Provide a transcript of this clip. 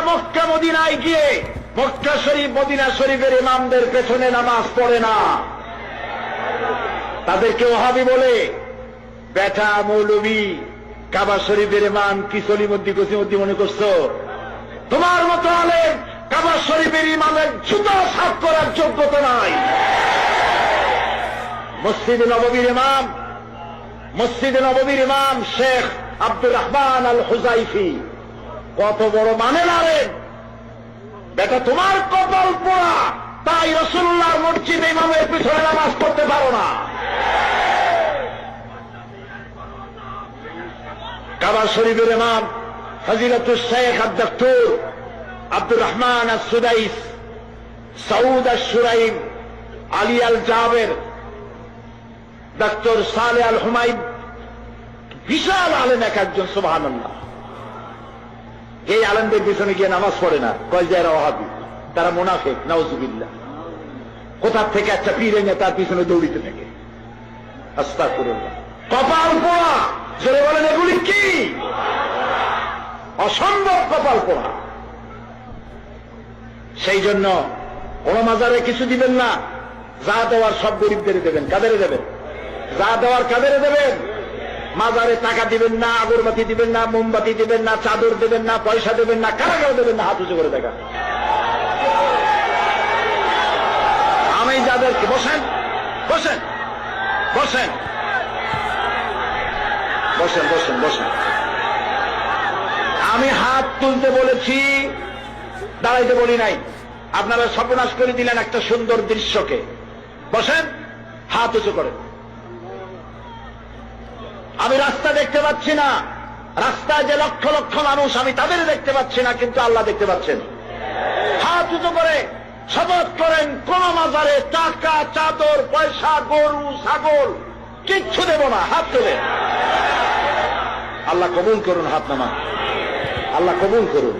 মক্কা মদিনায় গিয়ে মক্কা শরীফ মদিনা শরীফের ইমামদের পেছনে নামাজ পড়ে না, তাদেরকে ওহাবি বলে। বেটা মৌলবী কাবা শরীফের ইমাম কি সলিমুদ্দি কসিমুদ্দি মনে করছো? তোমার মতো আলেম কাবা শরীফের ইমামের জুতা সাফ করার যোগ্যতা নাই। মসজিদে নববীর ইমাম শেখ আব্দুর রহমান আল হুজাইফি কত বড় মানেন আলেম। বেটা তোমার কপাল পোড়া, তাই রাসূলুল্লাহর মসজিদে ইমামের পিছনে নামাজ পড়তে পারো না। কাবা শরীফের ইমাম ফজিলাতুল শেখ আব্দুর রহমান আল সুদাইস, সৌদ আল সুরাইম, আলী আল জাবের, ডক্টর সালে আল হুমায়ুন, বিশাল আলেম এক একজন, সুবহানাল্লাহ। এই আলেমদের পিছনে গিয়ে নামাজ পড়ে না, কয় যায় ওয়াহাবি, তারা মুনাফিক, নাউজুবিল্লাহ। কোথার থেকে একটা পীর এনে তার পিছনে দৌড়িতে থাকে। আস্তাগফিরুল্লাহ। কপাল পোড়া, জোরে বলেন এগুলি কি? অসম্ভব কপাল পোড়া। সেই জন্য কোন মাজারে কিছু দিবেন না, যা দেওয়ার সব গরিবদের দেবেন। কাদের দেবেন? যা দেওয়ার কাদের দেবেন? মাজারে টাকা দিবেন না, আগরবাতি দিবেন না, মোমবাতি দিবেন না, চাদর দেবেন না, পয়সা দেবেন না, কারা কারা দেবেন না? হাত উঁচু করে দেখা। আমি যাদেরকে বসেন বসেন বসেন বসেন বসেন বসেন আমি হাত তুলতে বলেছি, দাঁড়াইতে বলি নাই। আপনারা সর্বনাশ করে দিলেন একটা সুন্দর দৃশ্যকে। বসেন, হাত উঁচু করেন। আমি রাস্তা দেখতে পাচ্ছি না, রাস্তায় যে লক্ষ লক্ষ মানুষ, আমি তাদের দেখতে পাচ্ছি না, কিন্তু আল্লাহ দেখতে পাচ্ছেন। হাত উঁচু করে শপথ করেন, কোন মাজারে টাকা, চাদর, পয়সা, গরু, ছাগল কিচ্ছু দেব না। হাত তোলেন। আল্লাহ কবুল করুন, হাত নামান। আল্লাহ কবুল করুন।